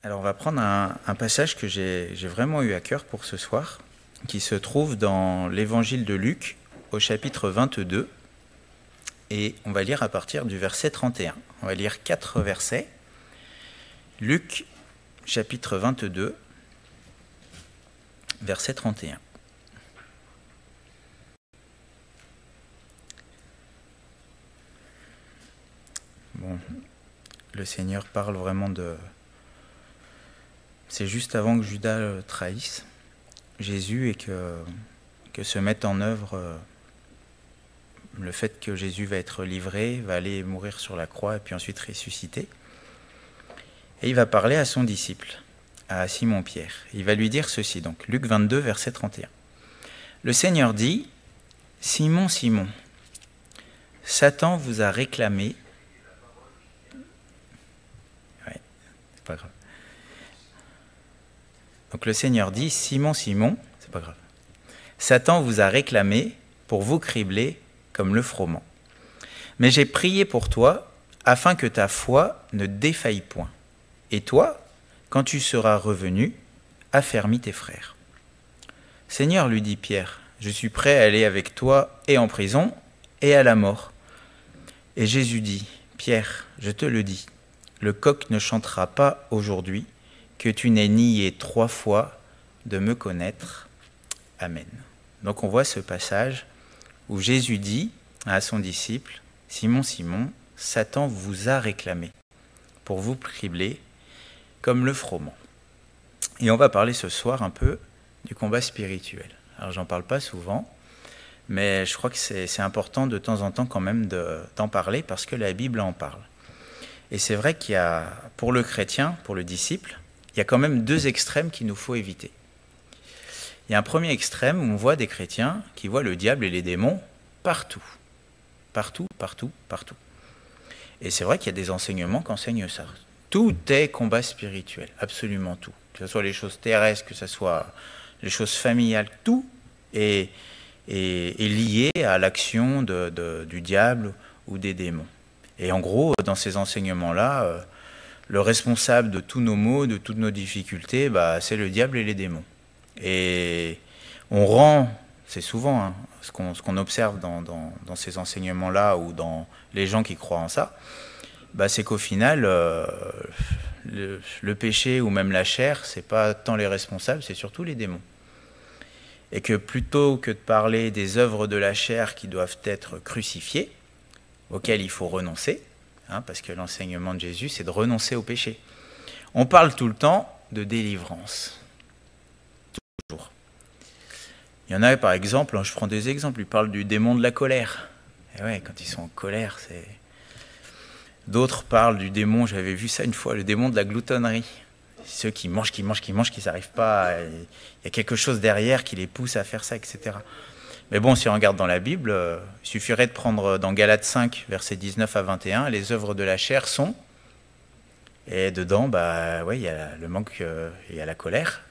Alors on va prendre un passage que j'ai vraiment eu à cœur pour ce soir, qui se trouve dans l'évangile de Luc au chapitre 22, et on va lire à partir du verset 31. On va lire 4 versets. Luc chapitre 22, verset 31. Bon, le Seigneur parle vraiment de... C'est juste avant que Judas le trahisse Jésus et que se mette en œuvre le fait que Jésus va être livré, va aller mourir sur la croix et puis ensuite ressusciter. Et il va parler à son disciple, à Simon-Pierre. Il va lui dire ceci, donc Luc 22, verset 31. Le Seigneur dit, « Simon, Simon, Satan vous a réclamé... » Ouais, c'est pas grave. Donc le Seigneur dit, « Simon, Simon, c'est pas grave. Satan vous a réclamé pour vous cribler comme le froment. Mais j'ai prié pour toi afin que ta foi ne défaille point. Et toi, quand tu seras revenu, affermis tes frères. » Seigneur, lui dit Pierre, je suis prêt à aller avec toi et en prison et à la mort. Et Jésus dit, Pierre, je te le dis, le coq ne chantera pas aujourd'hui que tu n'aies nié 3 fois de me connaître. Amen. Donc on voit ce passage où Jésus dit à son disciple, Simon, Simon, Satan vous a réclamé pour vous cribler comme le froment. Et on va parler ce soir un peu du combat spirituel. Alors j'en parle pas souvent, mais je crois que c'est important de temps en temps quand même d'en parler parce que la Bible en parle. Et c'est vrai qu'il y a, pour le chrétien, pour le disciple, il y a quand même 2 extrêmes qu'il nous faut éviter. Il y a un premier extrême où on voit des chrétiens qui voient le diable et les démons partout. Partout, partout, partout. Et c'est vrai qu'il y a des enseignements qui enseignent ça. Tout est combat spirituel, absolument tout. Que ce soit les choses terrestres, que ce soit les choses familiales, tout est lié à l'action du diable ou des démons. Et en gros, dans ces enseignements-là, le responsable de tous nos maux, de toutes nos difficultés, c'est le diable et les démons. Et on rend, c'est souvent ce qu'on observe dans ces enseignements-là ou dans les gens qui croient en ça, c'est qu'au final, le péché ou même la chair, c'est pas tant les responsables, c'est surtout les démons. Et que plutôt que de parler des œuvres de la chair qui doivent être crucifiées, auxquelles il faut renoncer, parce que l'enseignement de Jésus, c'est de renoncer au péché. On parle tout le temps de délivrance. Toujours. Il y en a, par exemple, je prends des exemples, ils parlent du démon de la colère. Et ouais, quand ils sont en colère, c'est... D'autres parlent du démon, j'avais vu ça une fois, le démon de la gloutonnerie. Ceux qui mangent, qui n'arrivent pas, il y a quelque chose derrière qui les pousse à faire ça, etc. Mais bon, si on regarde dans la Bible, il suffirait de prendre dans Galates 5, versets 19 à 21, les œuvres de la chair sont, et dedans, il y a le manque, il y a la colère,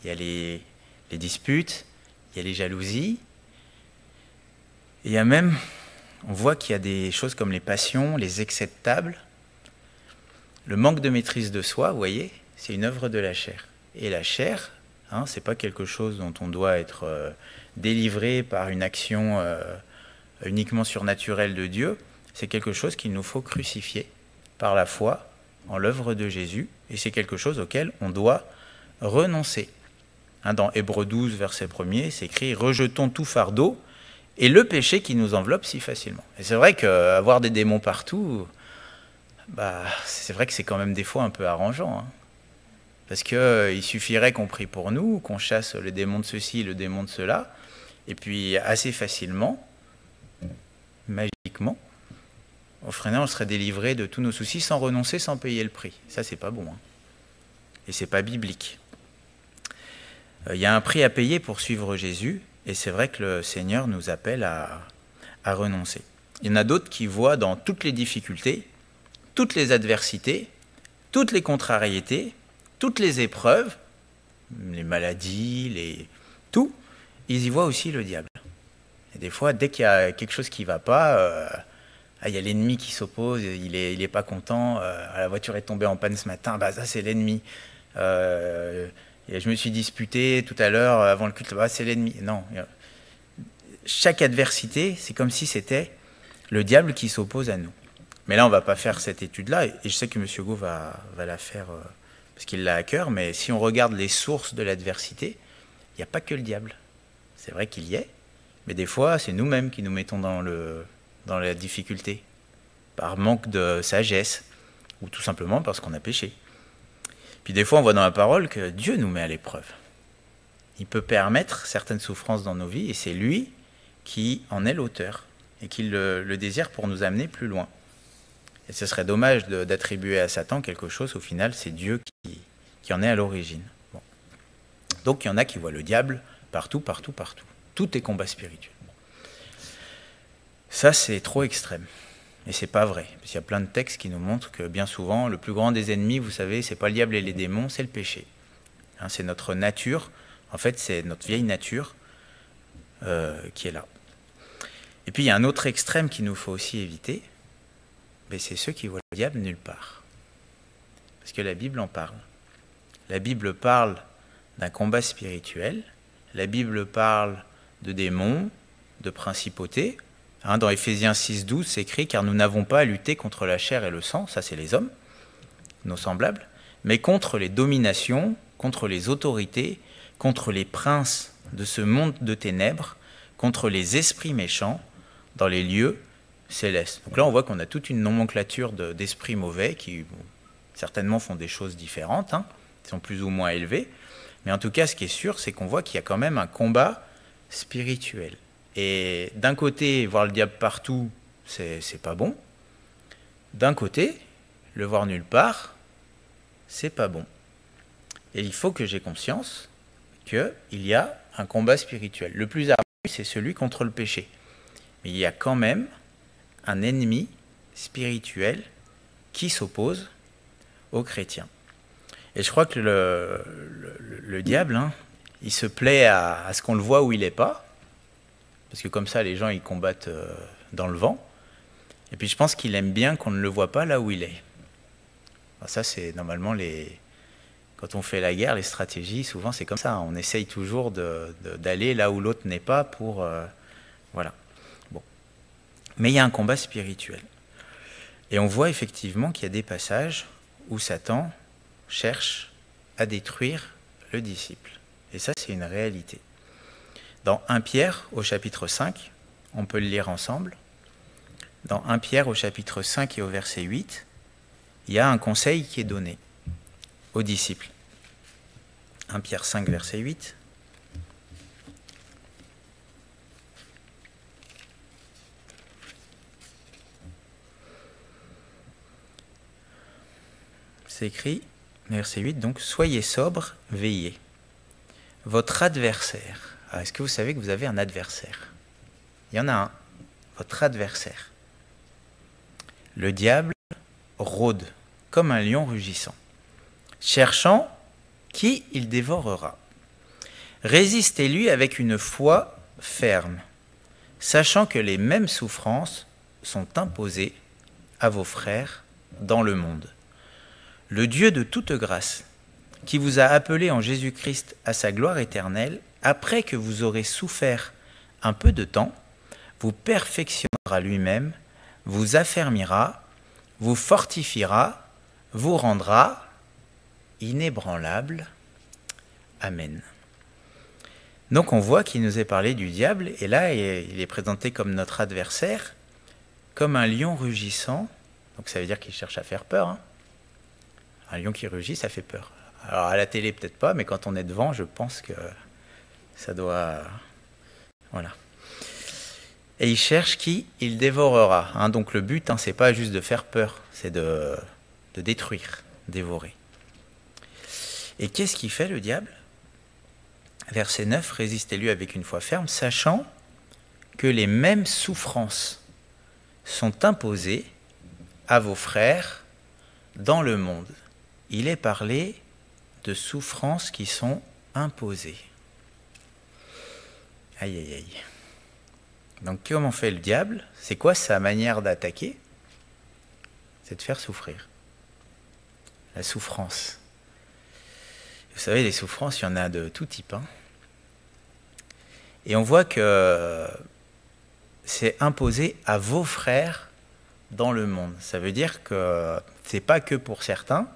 il y a les disputes, il y a les jalousies, et il y a même, on voit qu'il y a des choses comme les passions, les excès de table, le manque de maîtrise de soi, vous voyez, c'est une œuvre de la chair. Et la chair, c'est pas quelque chose dont on doit être délivré par une action uniquement surnaturelle de Dieu, c'est quelque chose qu'il nous faut crucifier par la foi en l'œuvre de Jésus, et c'est quelque chose auquel on doit renoncer. Dans Hébreux 12, verset 1er, c'est écrit « Rejetons tout fardeau et le péché qui nous enveloppe si facilement ». Et c'est vrai qu'avoir des démons partout, c'est vrai que c'est quand même des fois un peu arrangeant. Parce qu'il suffirait qu'on prie pour nous, qu'on chasse le démon de ceci, le démon de cela, et puis assez facilement, magiquement, on serait délivré de tous nos soucis sans renoncer, sans payer le prix. Ça, c'est pas bon. Et c'est pas biblique. Il y a un prix à payer pour suivre Jésus, et c'est vrai que le Seigneur nous appelle à renoncer. Il y en a d'autres qui voient dans toutes les difficultés, toutes les adversités, toutes les contrariétés, toutes les épreuves, les maladies, tout, ils y voient aussi le diable. Et des fois, dès qu'il y a quelque chose qui ne va pas, Ah, il y a l'ennemi qui s'oppose, il est pas content, la voiture est tombée en panne ce matin, bah ça c'est l'ennemi. Et je me suis disputé tout à l'heure avant le culte, bah c'est l'ennemi. Non, chaque adversité, c'est comme si c'était le diable qui s'oppose à nous. Mais là, on ne va pas faire cette étude-là, et je sais que M. Gau va la faire parce qu'il l'a à cœur, mais si on regarde les sources de l'adversité, il n'y a pas que le diable. C'est vrai qu'il y est, mais des fois, c'est nous-mêmes qui nous mettons dans la difficulté, par manque de sagesse, ou tout simplement parce qu'on a péché. Puis des fois, on voit dans la parole que Dieu nous met à l'épreuve. Il peut permettre certaines souffrances dans nos vies, et c'est lui qui en est l'auteur, et qui le désire pour nous amener plus loin. Et ce serait dommage d'attribuer à Satan quelque chose, au final, c'est Dieu qui en est à l'origine. Bon. Donc il y en a qui voient le diable partout, partout, partout. Tout est combat spirituel. Ça, c'est trop extrême. Et c'est pas vrai. Parce qu'il y a plein de textes qui nous montrent que bien souvent, le plus grand des ennemis, vous savez, c'est pas le diable et les démons, c'est le péché. Hein, c'est notre nature. En fait, c'est notre vieille nature qui est là. Et puis, il y a un autre extrême qu'il nous faut aussi éviter. Mais c'est ceux qui voient le diable nulle part. Parce que la Bible en parle. La Bible parle d'un combat spirituel. La Bible parle de démons, de principautés. Hein, dans Éphésiens 6,12, c'est écrit « Car nous n'avons pas à lutter contre la chair et le sang », ça c'est les hommes, nos semblables, mais contre les dominations, contre les autorités, contre les princes de ce monde de ténèbres, contre les esprits méchants dans les lieux célestes. Donc là, on voit qu'on a toute une nomenclature d'esprits mauvais qui certainement font des choses différentes, hein, qui sont plus ou moins élevés. Mais en tout cas, ce qui est sûr, c'est qu'on voit qu'il y a quand même un combat spirituel. Et d'un côté, voir le diable partout, c'est pas bon. D'un côté, le voir nulle part, c'est pas bon. Et il faut que j'ai conscience qu'il y a un combat spirituel. Le plus ardu, c'est celui contre le péché. Mais il y a quand même un ennemi spirituel qui s'oppose aux chrétiens. Et je crois que le diable, hein, il se plaît à ce qu'on le voit où il n'est pas, parce que comme ça, les gens, ils combattent dans le vent. Et puis je pense qu'il aime bien qu'on ne le voit pas là où il est. Alors ça, c'est normalement quand on fait la guerre, les stratégies, souvent c'est comme ça. On essaye toujours d'aller là où l'autre n'est pas pour... voilà. Bon. Mais il y a un combat spirituel. Et on voit effectivement qu'il y a des passages où Satan cherche à détruire le disciple. Et ça, c'est une réalité. Dans 1 Pierre, au chapitre 5, on peut le lire ensemble. Dans 1 Pierre, au chapitre 5 et au verset 8, il y a un conseil qui est donné aux disciples. 1 Pierre 5, verset 8. C'est écrit, verset 8, donc « Soyez sobres, veillez. Votre adversaire... » Est-ce que vous savez que vous avez un adversaire? Il y en a un, votre adversaire. Le diable rôde comme un lion rugissant, cherchant qui il dévorera. Résistez-lui avec une foi ferme, sachant que les mêmes souffrances sont imposées à vos frères dans le monde. Le Dieu de toute grâce, qui vous a appelé en Jésus-Christ à sa gloire éternelle, après que vous aurez souffert un peu de temps, vous perfectionnera lui-même, vous affermira, vous fortifiera, vous rendra inébranlable. Amen. Donc on voit qu'il nous est parlé du diable, et là il est présenté comme notre adversaire, comme un lion rugissant. Donc ça veut dire qu'il cherche à faire peur. Hein. Un lion qui rugit, ça fait peur. Alors à la télé peut-être pas, mais quand on est devant, je pense que ça doit... Voilà. Et il cherche qui il dévorera. Hein. Donc le but, hein, c'est pas juste de faire peur, c'est de détruire, dévorer. Et qu'est-ce qu'il fait le diable? Verset 9, résistez-lui avec une foi ferme, sachant que les mêmes souffrances sont imposées à vos frères dans le monde. Il est parlé de souffrances qui sont imposées. Aïe, aïe, aïe. Donc comment fait le diable? C'est quoi sa manière d'attaquer? c'est de faire souffrir. La souffrance. Vous savez, les souffrances, il y en a de tout type. Hein. Et on voit que c'est imposé à vos frères dans le monde. Ça veut dire que ce n'est pas que pour certains,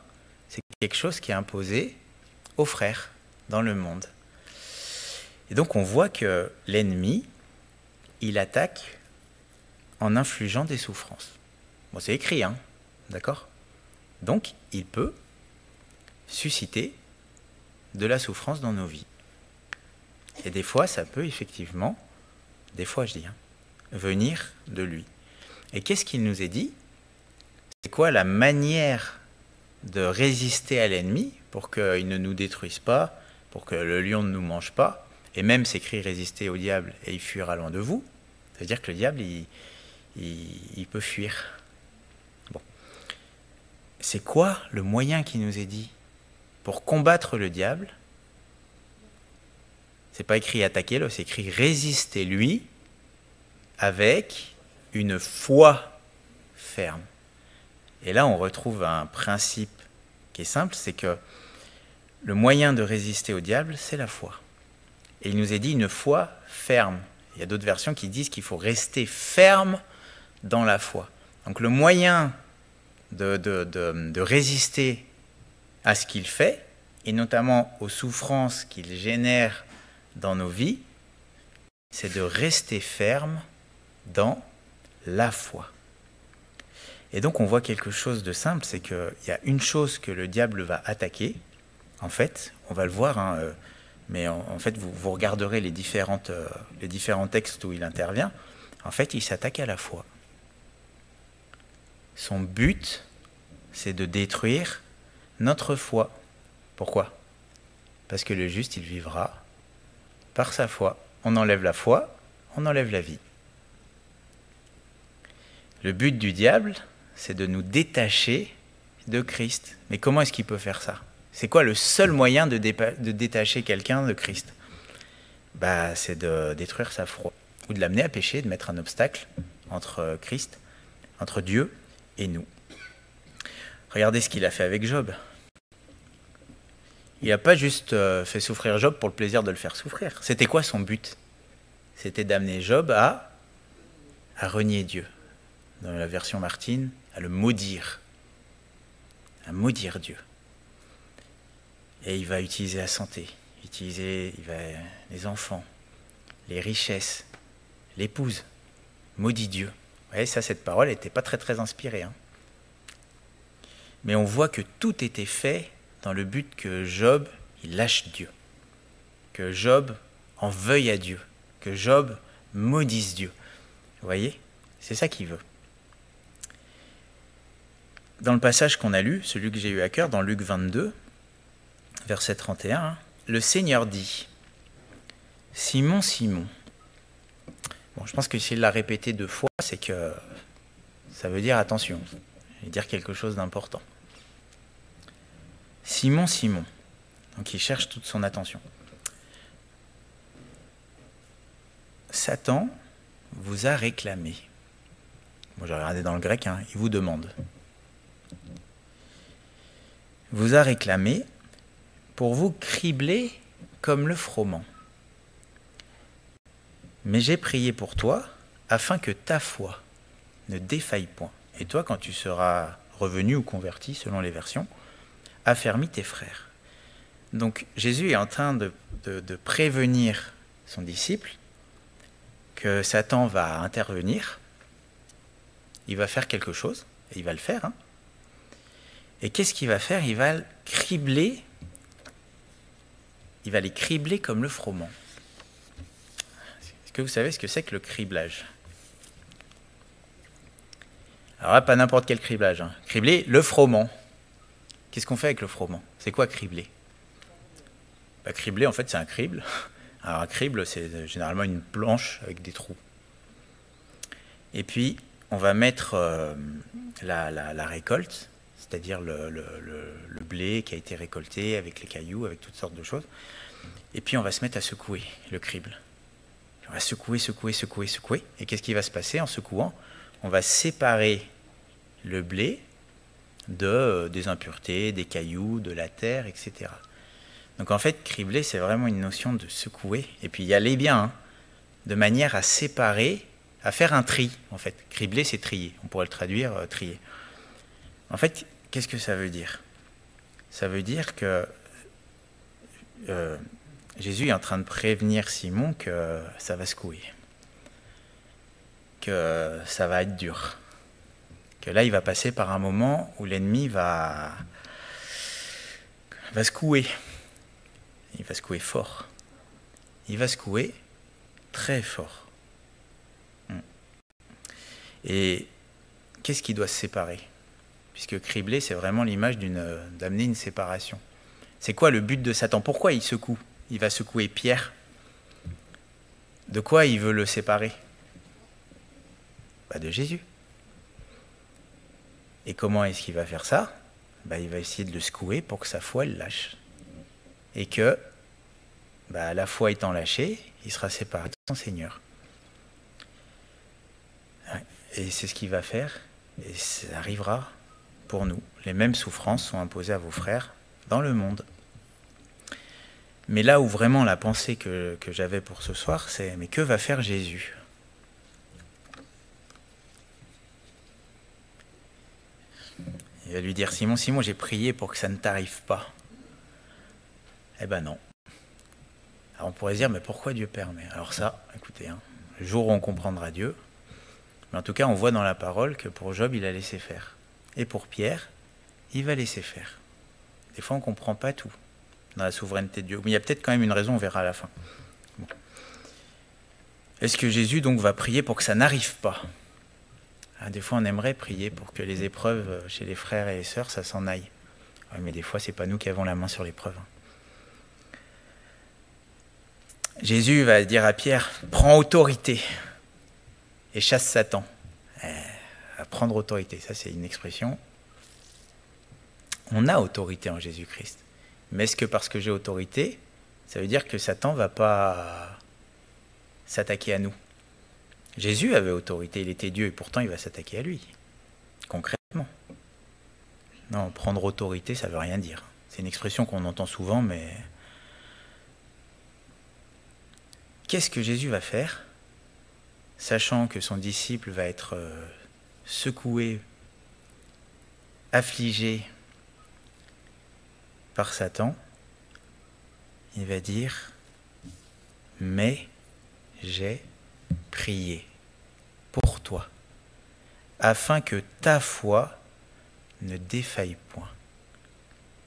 c'est quelque chose qui est imposé aux frères dans le monde. Et donc on voit que l'ennemi, il attaque en infligeant des souffrances. Bon, c'est écrit, hein, d'accord ? Donc il peut susciter de la souffrance dans nos vies. Et des fois, ça peut effectivement, des fois je dis, hein, venir de lui. Et qu'est-ce qu'il nous est dit ? C'est quoi la manière de résister à l'ennemi pour qu'il ne nous détruise pas, pour que le lion ne nous mange pas, et même s'écrit résister au diable et il fuira loin de vous. Ça veut dire que le diable, il peut fuir. Bon. C'est quoi le moyen qui nous est dit pour combattre le diable ? C'est pas écrit attaquer-le, c'est écrit résister-lui avec une foi ferme. Et là, on retrouve un principe qui est simple, c'est que le moyen de résister au diable, c'est la foi. Et il nous est dit une foi ferme. Il y a d'autres versions qui disent qu'il faut rester ferme dans la foi. Donc le moyen de résister à ce qu'il fait, et notamment aux souffrances qu'il génère dans nos vies, c'est de rester ferme dans la foi. Et donc on voit quelque chose de simple, c'est qu'il y a une chose que le diable va attaquer, en fait, on va le voir, hein, mais en fait vous regarderez les différents textes où il intervient, en fait il s'attaque à la foi. Son but, c'est de détruire notre foi. Pourquoi ? Parce que le juste, il vivra par sa foi. On enlève la foi, on enlève la vie. Le but du diable, c'est de nous détacher de Christ. Mais comment est-ce qu'il peut faire ça ? C'est quoi le seul moyen de détacher quelqu'un de Christ ? C'est de détruire sa foi, ou de l'amener à pécher, de mettre un obstacle entre Christ, entre Dieu et nous. Regardez ce qu'il a fait avec Job. Il n'a pas juste fait souffrir Job pour le plaisir de le faire souffrir. C'était quoi son but ? C'était d'amener Job à renier Dieu. Dans la version Martine, à le maudire. À maudire Dieu. Et il va utiliser la santé, les enfants, les richesses, l'épouse. Maudit Dieu. Vous voyez, ça, cette parole n'était pas très très inspirée. Hein. Mais on voit que tout était fait dans le but que Job, il lâche Dieu. Que Job en veuille à Dieu. Que Job maudisse Dieu. Vous voyez ? C'est ça qu'il veut. Dans le passage qu'on a lu, celui que j'ai eu à cœur, dans Luc 22, verset 31, hein, le Seigneur dit « Simon, Simon ». Bon, je pense que s'il l'a répété 2 fois, c'est que ça veut dire attention. Il veut dire quelque chose d'important. Simon, Simon. Donc il cherche toute son attention. Satan vous a réclamé. Moi, j'ai regardé dans le grec, hein, il vous demande. Vous a réclamé pour vous cribler comme le froment. Mais j'ai prié pour toi afin que ta foi ne défaille point. Et toi, quand tu seras revenu ou converti, selon les versions, affermis tes frères. Donc Jésus est en train de prévenir son disciple que Satan va intervenir, il va faire quelque chose, et il va le faire. Hein. Et qu'est-ce qu'il va faire ? Il va les cribler comme le froment. Est-ce que vous savez ce que c'est que le criblage ? Alors là, pas n'importe quel criblage. Hein. Cribler le froment. Qu'est-ce qu'on fait avec le froment ? C'est quoi cribler ? Cribler, en fait, c'est un crible. Alors un crible, c'est généralement une planche avec des trous. Et puis, on va mettre la récolte, c'est-à-dire le blé qui a été récolté avec les cailloux, avec toutes sortes de choses. Et puis, on va se mettre à secouer le crible. On va secouer. Et qu'est-ce qui va se passer en secouant ? On va séparer le blé des impuretés, des cailloux, de la terre, etc. Donc en fait, cribler, c'est vraiment une notion de secouer, et puis y aller bien, hein, de manière à séparer, à faire un tri, en fait. Cribler, c'est trier, on pourrait le traduire trier. En fait, qu'est-ce que ça veut dire? Ça veut dire que Jésus est en train de prévenir Simon que ça va secouer, que ça va être dur, que là, il va passer par un moment où l'ennemi va secouer. Il va secouer fort. Il va secouer très fort. Et qu'est-ce qui doit se séparer? Puisque cribler, c'est vraiment l'image d'amener une séparation. C'est quoi le but de Satan? Pourquoi il secoue? Il va secouer Pierre. De quoi il veut le séparer? De Jésus. Et comment est-ce qu'il va faire ça? Il va essayer de le secouer pour que sa foi elle lâche. Et que, la foi étant lâchée, il sera séparé de son Seigneur. Et c'est ce qu'il va faire, et ça arrivera pour nous. Les mêmes souffrances sont imposées à vos frères dans le monde. Mais là où vraiment la pensée que j'avais pour ce soir, c'est mais que va faire Jésus? Il va lui dire, Simon, j'ai prié pour que ça ne t'arrive pas. Eh ben non. Alors on pourrait se dire, mais pourquoi Dieu permet? Alors ça, écoutez, le jour où on comprendra Dieu, mais en tout cas on voit dans la parole que pour Job, il a laissé faire. Et pour Pierre, il va laisser faire. Des fois on ne comprend pas tout dans la souveraineté de Dieu. Mais il y a peut-être quand même une raison, on verra à la fin. Bon. Est-ce que Jésus donc va prier pour que ça n'arrive pas? Des fois on aimerait prier pour que les épreuves chez les frères et les sœurs, ça s'en aille. Ouais, mais des fois c'est pas nous qui avons la main sur l'épreuve. Jésus va dire à Pierre, prends autorité et chasse Satan. À prendre autorité, ça c'est une expression. On a autorité en Jésus-Christ. Mais est-ce que parce que j'ai autorité, ça veut dire que Satan ne va pas s'attaquer à nous? Jésus avait autorité, il était Dieu et pourtant il va s'attaquer à lui, concrètement. Non, prendre autorité, ça ne veut rien dire. C'est une expression qu'on entend souvent, mais... Qu'est-ce que Jésus va faire, sachant que son disciple va être secoué, affligé par Satan? Il va dire, mais j'ai prié pour toi, afin que ta foi ne défaille point.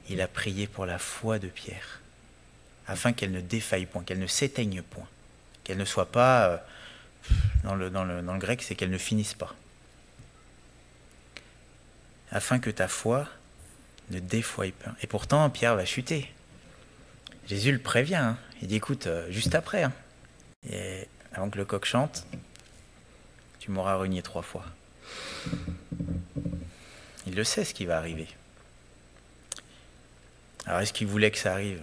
Il a prié pour la foi de Pierre, afin qu'elle ne défaille point, qu'elle ne s'éteigne point. Qu'elle ne soit pas, dans le grec, c'est qu'elle ne finisse pas. Afin que ta foi ne défaille pas. Et pourtant, Pierre va chuter. Jésus le prévient. Il dit, écoute, juste après, et avant que le coq chante, tu m'auras renié 3 fois. Il le sait, ce qui va arriver. Alors, est-ce qu'il voulait que ça arrive?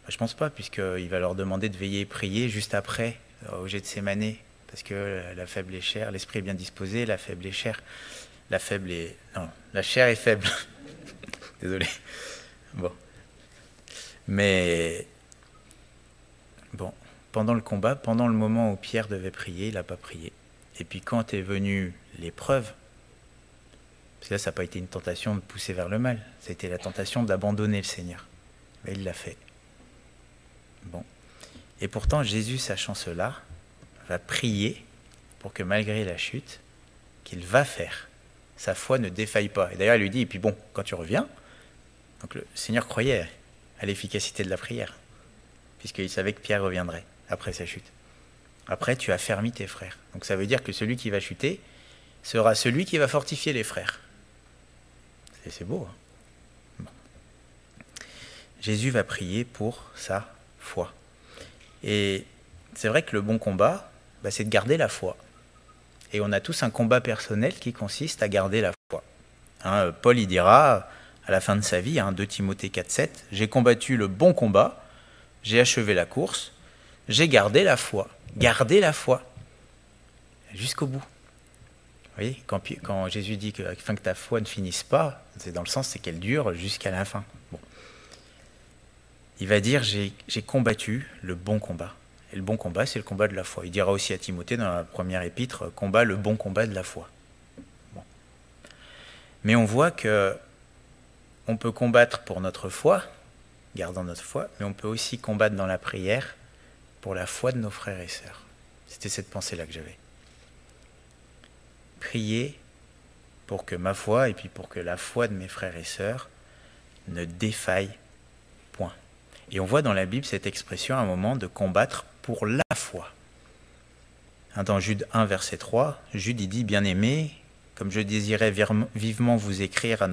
Je ne pense pas, puisqu'il va leur demander de veiller et prier juste après, au Gethsémane, parce que la faible est chère, l'esprit est bien disposé, la faible est chère. La chair est faible. Désolé. Bon. Mais, bon, pendant le combat, pendant le moment où Pierre devait prier, il n'a pas prié. Et puis quand est venue l'épreuve, parce que là, ça n'a pas été une tentation de pousser vers le mal, ça a été la tentation d'abandonner le Seigneur. Mais il l'a fait. Bon. Et pourtant, Jésus, sachant cela, va prier pour que malgré la chute, qu'il va faire, sa foi ne défaille pas. Et d'ailleurs, il lui dit, et puis bon, quand tu reviens, donc le Seigneur croyait à l'efficacité de la prière, puisqu'il savait que Pierre reviendrait après sa chute. Après, tu as affermis tes frères. Donc ça veut dire que celui qui va chuter sera celui qui va fortifier les frères. C'est beau. Bon. Jésus va prier pour sa foi. Et c'est vrai que le bon combat, c'est de garder la foi. Et on a tous un combat personnel qui consiste à garder la foi. Paul, il dira à la fin de sa vie, 2 Timothée 4,7, « J'ai combattu le bon combat, j'ai achevé la course, j'ai gardé la foi. » Garder la foi jusqu'au bout. Vous voyez, quand Jésus dit afin que ta foi ne finisse pas, c'est dans le sens c'est qu'elle dure jusqu'à la fin. Bon. Il va dire j'ai combattu le bon combat. Et le bon combat, c'est le combat de la foi. Il dira aussi à Timothée dans la première épître, combat le bon combat de la foi. Bon. Mais on voit que on peut combattre pour notre foi, gardant notre foi, mais on peut aussi combattre dans la prière pour la foi de nos frères et sœurs. C'était cette pensée-là que j'avais. Prier pour que ma foi et puis pour que la foi de mes frères et sœurs ne défaille point. Et on voit dans la Bible cette expression à un moment de combattre pour la foi. Dans Jude 1, verset 3, Jude il dit « Bien-aimés, comme je désirais vivement vous écrire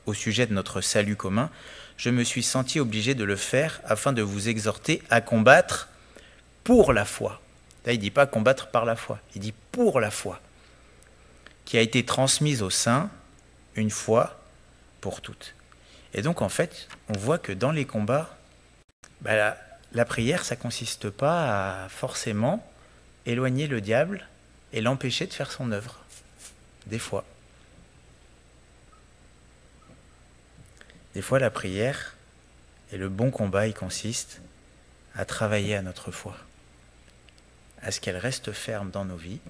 au sujet de notre salut commun, je me suis senti obligé de le faire afin de vous exhorter à combattre pour la foi. » Là, il ne dit pas combattre par la foi, il dit pour la foi, qui a été transmise aux saints une fois pour toutes. Et donc, en fait, on voit que dans les combats, la prière, ça ne consiste pas à forcément éloigner le diable et l'empêcher de faire son œuvre. Des fois. Des fois, la prière et le bon combat, il consiste à travailler à notre foi, à ce qu'elle reste ferme dans nos vies,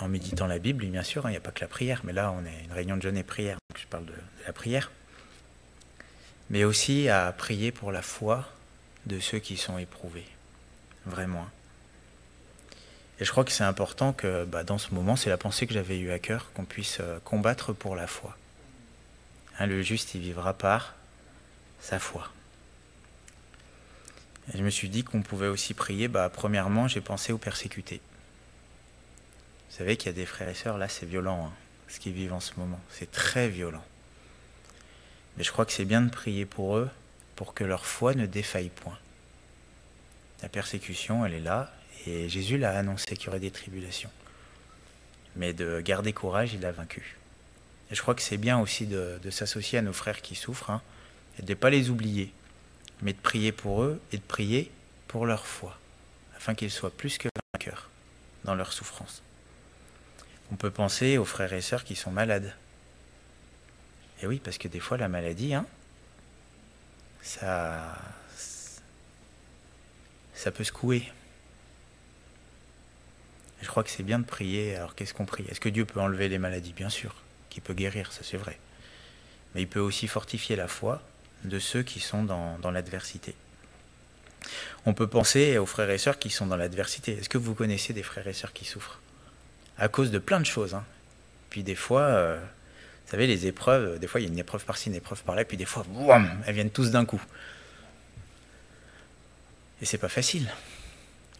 en méditant la Bible, bien sûr, il n'y a pas que la prière, mais là, on est une réunion de jeûne et prière, donc je parle de la prière, mais aussi à prier pour la foi de ceux qui sont éprouvés, vraiment. Et je crois que c'est important que dans ce moment, c'est la pensée que j'avais eue à cœur, qu'on puisse combattre pour la foi. Le juste, il vivra par sa foi. Et je me suis dit qu'on pouvait aussi prier, premièrement, j'ai pensé aux persécutés. Vous savez qu'il y a des frères et sœurs, là c'est violent, ce qu'ils vivent en ce moment, c'est très violent. Mais je crois que c'est bien de prier pour eux, pour que leur foi ne défaille point. La persécution, elle est là, et Jésus l'a annoncé qu'il y aurait des tribulations. Mais de garder courage, il a vaincu. Et je crois que c'est bien aussi de s'associer à nos frères qui souffrent, et de ne pas les oublier, mais de prier pour eux et de prier pour leur foi, afin qu'ils soient plus que vainqueurs dans leur souffrance. On peut penser aux frères et sœurs qui sont malades. Et oui, parce que des fois, la maladie, ça peut secouer. Et je crois que c'est bien de prier. Alors, qu'est-ce qu'on prie? Est-ce que Dieu peut enlever les maladies? Bien sûr, qu'il peut guérir, ça c'est vrai. Mais il peut aussi fortifier la foi de ceux qui sont dans l'adversité. On peut penser aux frères et sœurs qui sont dans l'adversité. Est-ce que vous connaissez des frères et sœurs qui souffrent? À cause de plein de choses. Puis des fois, vous savez, les épreuves, des fois il y a une épreuve par-ci, une épreuve par-là, puis des fois, boum, elles viennent tous d'un coup. Et c'est pas facile.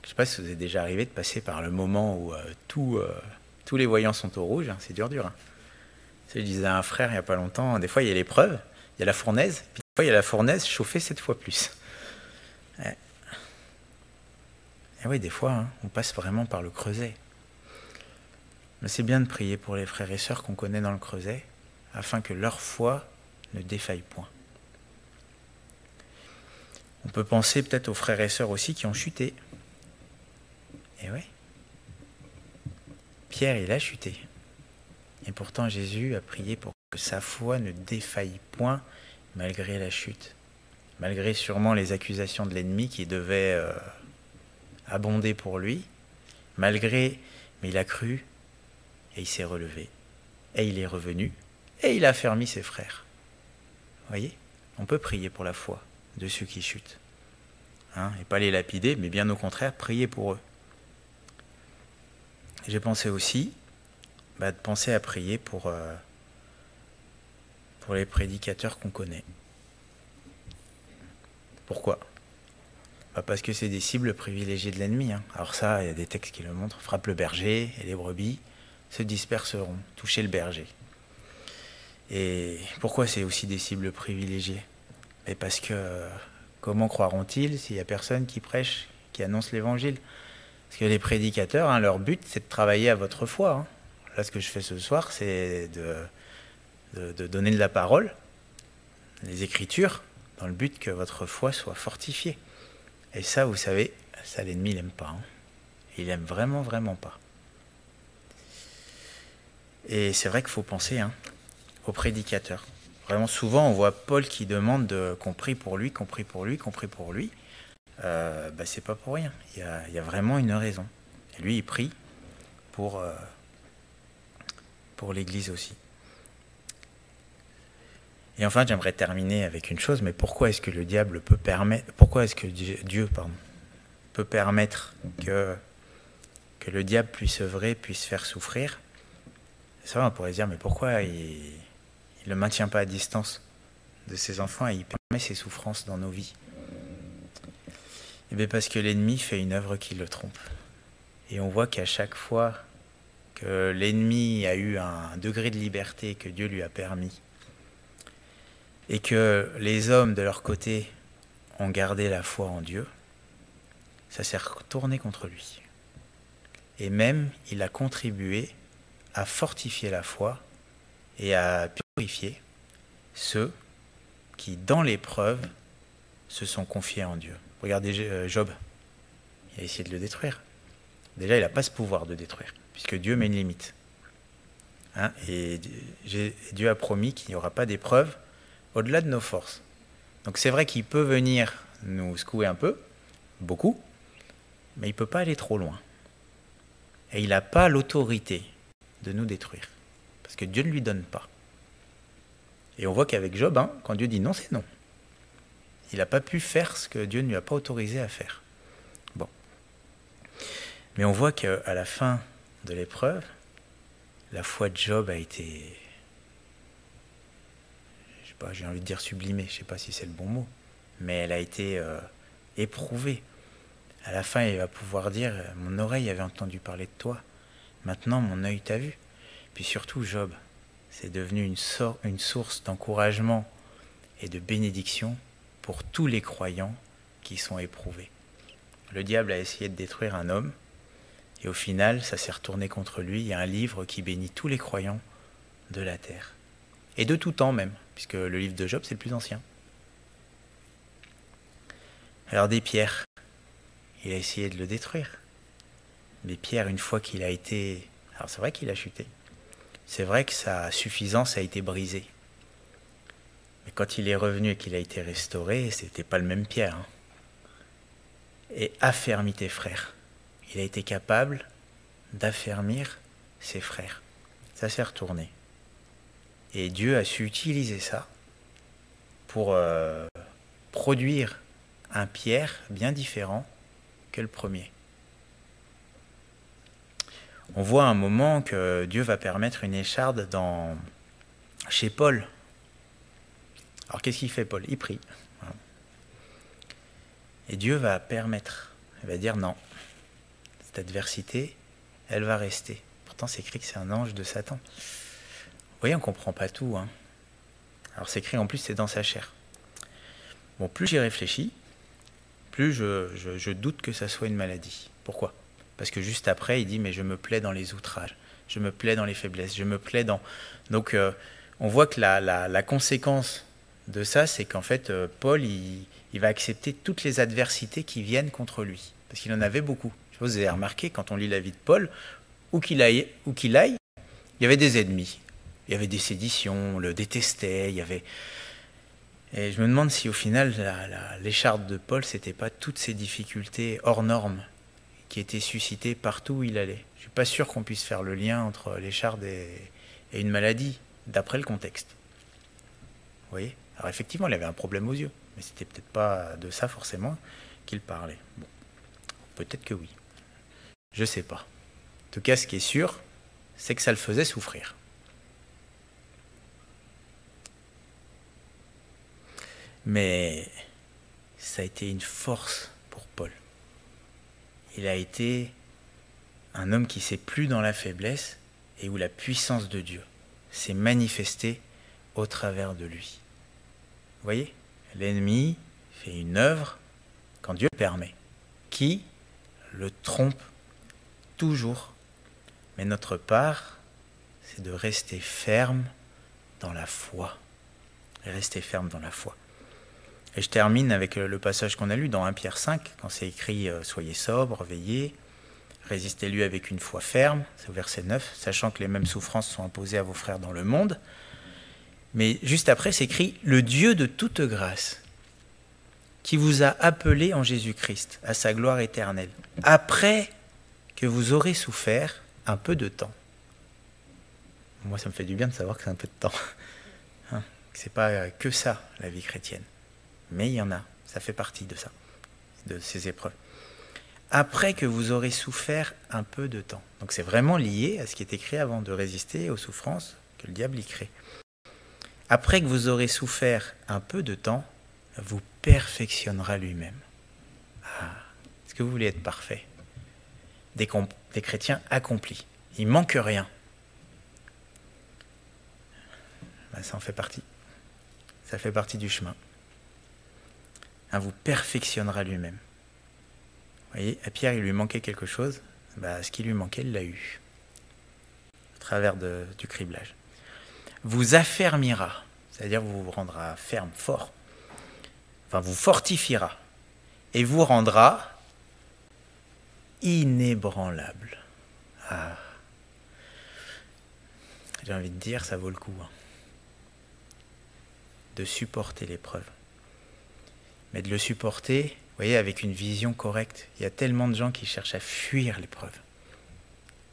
Je ne sais pas si vous êtes déjà arrivé de passer par le moment où tous les voyants sont au rouge, c'est dur. Tu sais, je disais à un frère il n'y a pas longtemps, des fois il y a l'épreuve, il y a la fournaise, puis des fois il y a la fournaise chauffée 7 fois plus. Ouais. Et oui, des fois, on passe vraiment par le creuset. Mais c'est bien de prier pour les frères et sœurs qu'on connaît dans le creuset, afin que leur foi ne défaille point. On peut penser peut-être aux frères et sœurs aussi qui ont chuté. Et oui, Pierre, il a chuté. Et pourtant, Jésus a prié pour que sa foi ne défaille point malgré la chute. Malgré sûrement les accusations de l'ennemi qui devaient abonder pour lui. Mais il a cru. Et il s'est relevé, et il est revenu, et il a affermi ses frères. Vous voyez, on peut prier pour la foi de ceux qui chutent. Et pas les lapider, mais bien au contraire, prier pour eux. J'ai pensé aussi de penser à prier pour les prédicateurs qu'on connaît. Pourquoi? Parce que c'est des cibles privilégiées de l'ennemi. Alors ça, il y a des textes qui le montrent. Frappe le berger et les brebis se disperseront, toucher le berger. Et pourquoi c'est aussi des cibles privilégiées? Mais parce que comment croiront-ils s'il n'y a personne qui prêche, qui annonce l'évangile? Parce que les prédicateurs, leur but, c'est de travailler à votre foi. Là, ce que je fais ce soir, c'est de donner de la parole, les Écritures, dans le but que votre foi soit fortifiée. Et ça, vous savez, ça l'ennemi, il n'aime pas. Il n'aime vraiment, vraiment pas. Et c'est vrai qu'il faut penser aux prédicateurs. Vraiment souvent, on voit Paul qui demande qu'on prie pour lui, qu'on prie pour lui, qu'on prie pour lui. C'est pas pour rien. Il y a vraiment une raison. Et lui, il prie pour l'Église aussi. Et enfin, j'aimerais terminer avec une chose, mais pourquoi est-ce que le diable peut permettre, pourquoi est-ce que Dieu peut permettre que le diable puisse œuvrer, puisse faire souffrir? Ça, on pourrait se dire, mais pourquoi il ne le maintient pas à distance de ses enfants et il permet ses souffrances dans nos vies? Eh bien, parce que l'ennemi fait une œuvre qui le trompe. Et on voit qu'à chaque fois que l'ennemi a eu un degré de liberté que Dieu lui a permis, et que les hommes, de leur côté, ont gardé la foi en Dieu, ça s'est retourné contre lui. Et même, il a contribué à fortifier la foi et à purifier ceux qui, dans l'épreuve, se sont confiés en Dieu. Regardez Job, il a essayé de le détruire. Déjà, il n'a pas ce pouvoir de détruire, puisque Dieu met une limite. Et Dieu a promis qu'il n'y aura pas d'épreuve au-delà de nos forces. Donc c'est vrai qu'il peut venir nous secouer un peu, beaucoup, mais il ne peut pas aller trop loin. Et il n'a pas l'autorité de nous détruire, parce que Dieu ne lui donne pas. Et on voit qu'avec Job, quand Dieu dit non, c'est non. Il n'a pas pu faire ce que Dieu ne lui a pas autorisé à faire. Bon. Mais on voit qu'à la fin de l'épreuve, la foi de Job a été, j'ai envie de dire sublimée, je ne sais pas si c'est le bon mot, mais elle a été éprouvée. À la fin, il va pouvoir dire, mon oreille avait entendu parler de toi, maintenant mon œil t'a vu. Puis surtout, Job, c'est devenu une source d'encouragement et de bénédiction pour tous les croyants qui sont éprouvés. Le diable a essayé de détruire un homme, et au final, ça s'est retourné contre lui. Il y a un livre qui bénit tous les croyants de la terre. Et de tout temps même, puisque le livre de Job, c'est le plus ancien. Regardez Pierre, il a essayé de le détruire. Mais Pierre, une fois qu'il a été... Alors c'est vrai qu'il a chuté. C'est vrai que sa suffisance a été brisée. Mais quand il est revenu et qu'il a été restauré, c'était pas le même Pierre. Et affermis tes frères. Il a été capable d'affermir ses frères. Ça s'est retourné. Et Dieu a su utiliser ça pour produire un Pierre bien différent que le premier. On voit un moment que Dieu va permettre une écharde chez Paul. Alors qu'est-ce qu'il fait Paul? Il prie. Et Dieu va permettre, il va dire non, cette adversité, elle va rester. Pourtant c'est écrit que c'est un ange de Satan. Vous voyez, on ne comprend pas tout. Alors c'est écrit en plus, c'est dans sa chair. Bon, plus j'y réfléchis, plus je doute que ça soit une maladie. Pourquoi? Parce que juste après, il dit, mais je me plais dans les outrages, je me plais dans les faiblesses, je me plais dans... Donc on voit que la conséquence de ça, c'est qu'en fait, Paul, il va accepter toutes les adversités qui viennent contre lui. Parce qu'il en avait beaucoup. Je sais pas si vous avez remarqué, quand on lit la vie de Paul, où qu'il aille, il y avait des ennemis. Il y avait des séditions, on le détestait, il y avait... Et je me demande si au final, l'écharde de Paul, c'était pas toutes ces difficultés hors normes qui étaient suscitées partout où il allait. Je suis pas sûr qu'on puisse faire le lien entre l'écharde et une maladie, d'après le contexte. Vous voyez? Alors effectivement, il avait un problème aux yeux, mais c'était peut-être pas de ça forcément qu'il parlait. Bon. Peut-être que oui. Je sais pas. En tout cas, ce qui est sûr, c'est que ça le faisait souffrir. Mais ça a été une force pour Paul. Il a été un homme qui s'est plu dans la faiblesse et où la puissance de Dieu s'est manifestée au travers de lui. Vous voyez, l'ennemi fait une œuvre quand Dieu le permet, qui le trompe toujours. Mais notre part, c'est de rester ferme dans la foi. Rester ferme dans la foi. Et je termine avec le passage qu'on a lu dans 1 Pierre 5, quand c'est écrit « Soyez sobres, veillez, Résistez-lui avec une foi ferme, c'est au verset 9, sachant que les mêmes souffrances sont imposées à vos frères dans le monde. Mais juste après, c'est écrit « Le Dieu de toute grâce, qui vous a appelé en Jésus-Christ à sa gloire éternelle, après que vous aurez souffert un peu de temps. » Moi, ça me fait du bien de savoir que c'est un peu de temps. Hein, c'est pas que ça, la vie chrétienne. Mais il y en a, ça fait partie de ça, de ces épreuves. Après que vous aurez souffert un peu de temps. Donc c'est vraiment lié à ce qui est écrit avant, de résister aux souffrances que le diable y crée. Après que vous aurez souffert un peu de temps, vous perfectionnera lui-même. Ah, est-ce que vous voulez être parfait? Des chrétiens accomplis. Il ne manque rien. Ben, ça en fait partie. Ça fait partie du chemin. Vous perfectionnera lui-même. Vous voyez, à Pierre, il lui manquait quelque chose. Ben, ce qui lui manquait, il l'a eu. Au travers du criblage. Vous affermira, c'est-à-dire vous rendra ferme, fort. Enfin, vous fortifiera. Et vous rendra inébranlable. Ah. J'ai envie de dire, ça vaut le coup. Hein. De supporter l'épreuve. Mais de le supporter, vous voyez, avec une vision correcte. Il y a tellement de gens qui cherchent à fuir l'épreuve.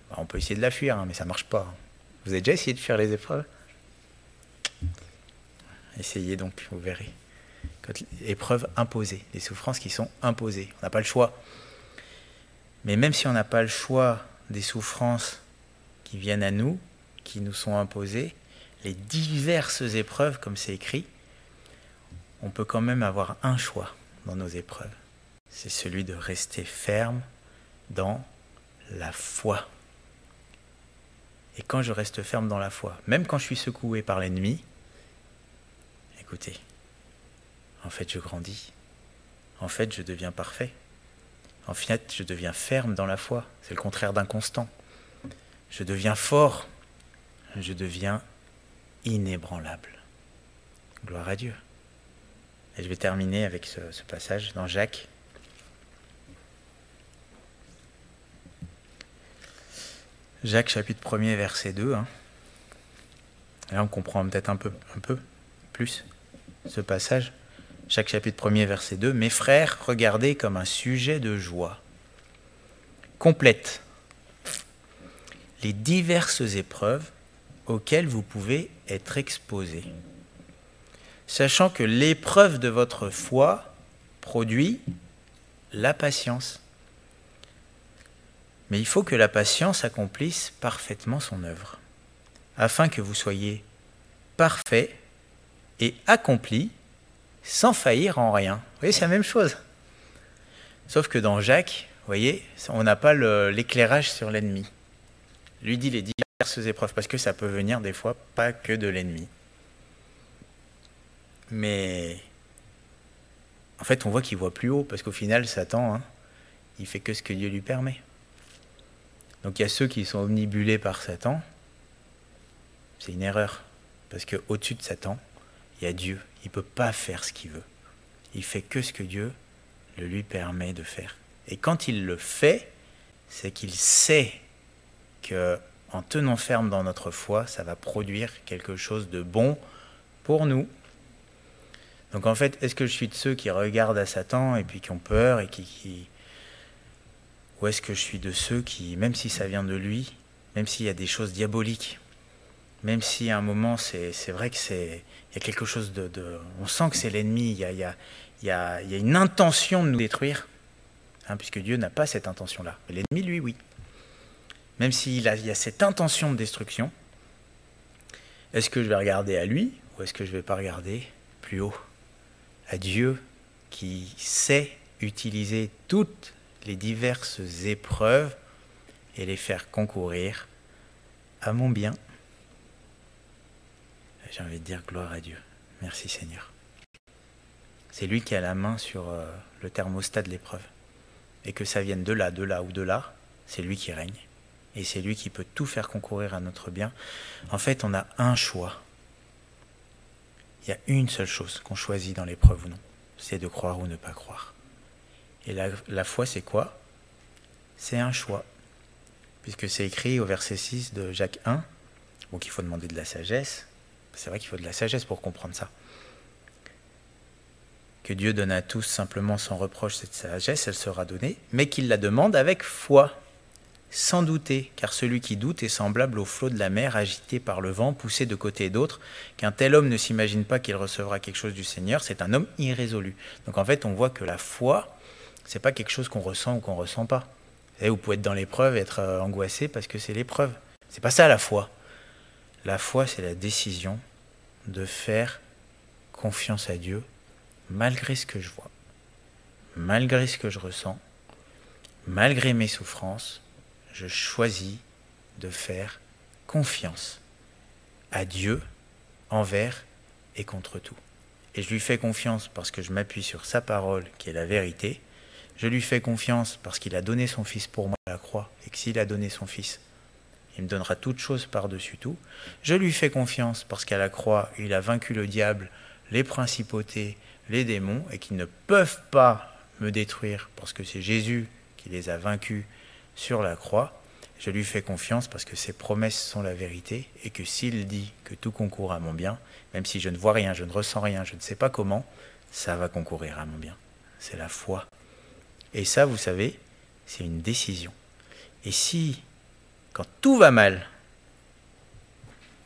Bah, on peut essayer de la fuir, hein, mais ça ne marche pas. Vous avez déjà essayé de fuir les épreuves? Essayez donc, vous verrez. Épreuves imposées, les souffrances qui sont imposées. On n'a pas le choix. Mais même si on n'a pas le choix des souffrances qui viennent à nous, qui nous sont imposées, les diverses épreuves, comme c'est écrit, on peut quand même avoir un choix dans nos épreuves. C'est celui de rester ferme dans la foi. Et quand je reste ferme dans la foi, même quand je suis secoué par l'ennemi, écoutez, en fait je grandis. En fait je deviens parfait. En fait je deviens ferme dans la foi. C'est le contraire d'inconstant. Je deviens fort. Je deviens inébranlable. Gloire à Dieu. Et je vais terminer avec ce passage dans Jacques. Jacques chapitre 1er verset 2. Hein. Là on comprend peut-être un peu plus ce passage. Jacques chapitre 1er verset 2. Mes frères, regardez comme un sujet de joie complète les diverses épreuves auxquelles vous pouvez être exposés, sachant que l'épreuve de votre foi produit la patience. Mais il faut que la patience accomplisse parfaitement son œuvre, afin que vous soyez parfaits et accomplis sans faillir en rien. Vous voyez, c'est la même chose. Sauf que dans Jacques, vous voyez, on n'a pas l'éclairage sur l'ennemi. Lui dit les diverses épreuves, parce que ça peut venir des fois pas que de l'ennemi. Mais en fait, on voit qu'il voit plus haut, parce qu'au final, Satan, il fait que ce que Dieu lui permet. Donc il y a ceux qui sont omnibulés par Satan. C'est une erreur, parce qu'au-dessus de Satan, il y a Dieu. Il ne peut pas faire ce qu'il veut. Il fait que ce que Dieu le lui permet de faire. Et quand il le fait, c'est qu'il sait qu'en tenant ferme dans notre foi, ça va produire quelque chose de bon pour nous. Donc en fait, est-ce que je suis de ceux qui regardent à Satan et puis qui ont peur et ou est-ce que je suis de ceux qui, même si ça vient de lui, même s'il y a des choses diaboliques, même si à un moment c'est vrai que il y a quelque chose on sent que c'est l'ennemi, il y a une intention de nous détruire, puisque Dieu n'a pas cette intention-là. Mais l'ennemi, lui, oui. Même s'il y a cette intention de destruction, est-ce que je vais regarder à lui ou est-ce que je ne vais pas regarder plus haut, à Dieu qui sait utiliser toutes les diverses épreuves et les faire concourir à mon bien? J'ai envie de dire gloire à Dieu. Merci Seigneur. C'est lui qui a la main sur le thermostat de l'épreuve. Et que ça vienne de là ou de là, c'est lui qui règne. Et c'est lui qui peut tout faire concourir à notre bien. En fait, on a un choix. Il y a une seule chose qu'on choisit dans l'épreuve ou non. C'est de croire ou ne pas croire. Et la foi, c'est quoi? C'est un choix. puisque c'est écrit au verset 6 de Jacques 1, donc il faut demander de la sagesse. C'est vrai qu'il faut de la sagesse pour comprendre ça. Que Dieu donne à tous simplement sans reproche cette sagesse, elle sera donnée, mais qu'il la demande avec foi, sans douter, car celui qui doute est semblable au flot de la mer, agité par le vent, poussé de côté et d'autre, qu'un tel homme ne s'imagine pas qu'il recevra quelque chose du Seigneur, c'est un homme irrésolu. Donc en fait, on voit que la foi, c'est pas quelque chose qu'on ressent ou qu'on ressent pas. Vous savez, vous pouvez être dans l'épreuve et être angoissé parce que c'est l'épreuve. C'est pas ça la foi. La foi, c'est la décision de faire confiance à Dieu, malgré ce que je vois, malgré ce que je ressens, malgré mes souffrances, je choisis de faire confiance à Dieu envers et contre tout. Et je lui fais confiance parce que je m'appuie sur sa parole qui est la vérité. Je lui fais confiance parce qu'il a donné son Fils pour moi à la croix et que s'il a donné son Fils, il me donnera toute chose par-dessus tout. Je lui fais confiance parce qu'à la croix, il a vaincu le diable, les principautés, les démons et qu'ils ne peuvent pas me détruire parce que c'est Jésus qui les a vaincus sur la croix. Je lui fais confiance parce que ses promesses sont la vérité et que s'il dit que tout concourt à mon bien, même si je ne vois rien, je ne ressens rien, je ne sais pas comment, ça va concourir à mon bien. C'est la foi. Et ça, vous savez, c'est une décision. Et si, quand tout va mal,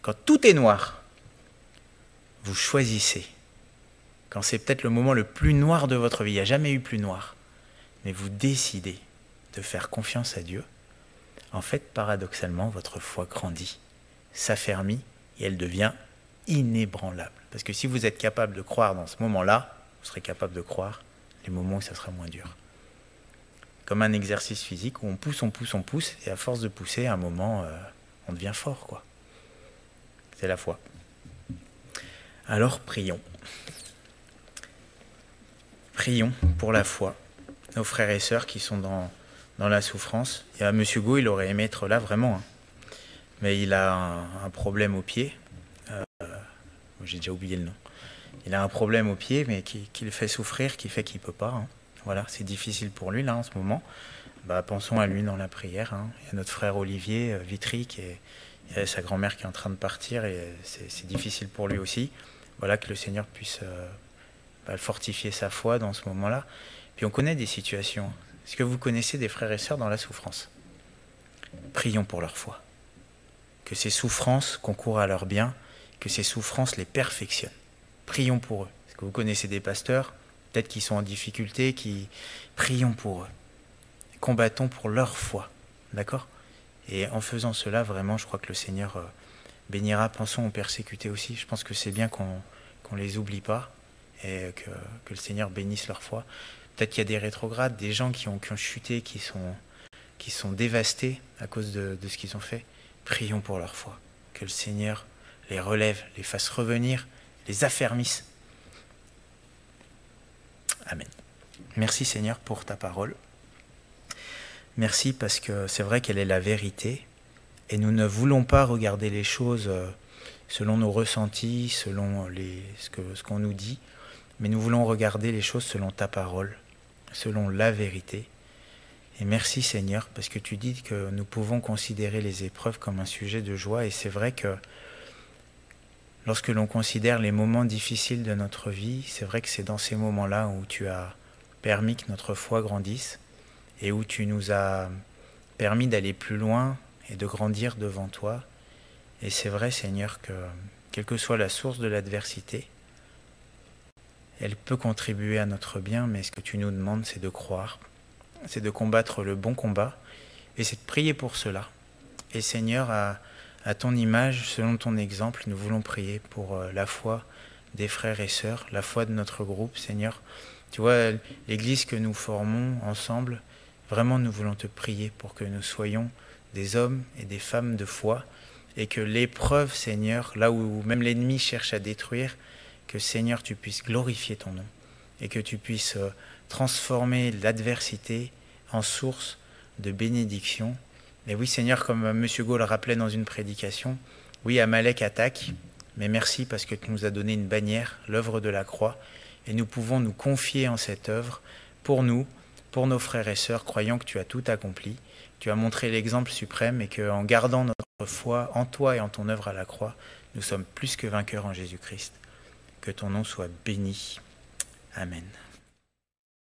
quand tout est noir, vous choisissez, quand c'est peut-être le moment le plus noir de votre vie, il n'y a jamais eu plus noir, mais vous décidez de faire confiance à Dieu, en fait, paradoxalement, votre foi grandit, s'affermit et elle devient inébranlable. Parce que si vous êtes capable de croire dans ce moment-là, vous serez capable de croire les moments où ça sera moins dur. Comme un exercice physique où on pousse, et à force de pousser, à un moment, on devient fort, quoi. C'est la foi. Alors, prions. Prions pour la foi. Nos frères et sœurs qui sont dans la souffrance. Il y a M. Go, il aurait aimé être là, vraiment. Hein. Mais il a un problème au pied. J'ai déjà oublié le nom. Il a un problème au pied, mais qui le fait souffrir, qui fait qu'il ne peut pas. Hein. Voilà, c'est difficile pour lui, là, en ce moment. Bah, pensons à lui dans la prière. Hein. Il y a notre frère Olivier Vitry, il y a sa grand-mère qui est en train de partir, et c'est difficile pour lui aussi. Voilà, que le Seigneur puisse fortifier sa foi dans ce moment-là. Puis on connaît des situations. Est-ce que vous connaissez des frères et sœurs dans la souffrance? Prions pour leur foi. Que ces souffrances concourent à leur bien, que ces souffrances les perfectionnent. Prions pour eux. Est-ce que vous connaissez des pasteurs, peut-être qui sont en difficulté, prions pour eux. Combattons pour leur foi. D'accord? Et en faisant cela, vraiment, je crois que le Seigneur bénira. Pensons aux persécutés aussi. Je pense que c'est bien qu'on les oublie pas et que le Seigneur bénisse leur foi. Peut-être qu'il y a des rétrogrades, des gens qui ont chuté, qui sont dévastés à cause de ce qu'ils ont fait. Prions pour leur foi. Que le Seigneur les relève, les fasse revenir, les affermisse. Amen. Merci Seigneur pour ta parole. Merci parce que c'est vrai qu'elle est la vérité et nous ne voulons pas regarder les choses selon nos ressentis, selon ce qu'on nous dit, mais nous voulons regarder les choses selon ta parole, selon la vérité. Et merci Seigneur parce que tu dis que nous pouvons considérer les épreuves comme un sujet de joie et c'est vrai que lorsque l'on considère les moments difficiles de notre vie, c'est vrai que c'est dans ces moments-là où tu as permis que notre foi grandisse et où tu nous as permis d'aller plus loin et de grandir devant toi. Et c'est vrai, Seigneur, que quelle que soit la source de l'adversité, elle peut contribuer à notre bien, mais ce que tu nous demandes, c'est de croire, c'est de combattre le bon combat, et c'est de prier pour cela. Et Seigneur, à ton image, selon ton exemple, nous voulons prier pour la foi des frères et sœurs, la foi de notre groupe, Seigneur. Tu vois, l'église que nous formons ensemble, vraiment nous voulons te prier pour que nous soyons des hommes et des femmes de foi et que l'épreuve, Seigneur, là où même l'ennemi cherche à détruire, que Seigneur, tu puisses glorifier ton nom et que tu puisses transformer l'adversité en source de bénédiction. Et oui, Seigneur, comme M. Gaulle rappelait dans une prédication, oui, Amalek attaque, mais merci parce que tu nous as donné une bannière, l'œuvre de la croix, et nous pouvons nous confier en cette œuvre pour nous, pour nos frères et sœurs, croyant que tu as tout accompli. Tu as montré l'exemple suprême et qu'en gardant notre foi en toi et en ton œuvre à la croix, nous sommes plus que vainqueurs en Jésus-Christ. Que ton nom soit béni. Amen.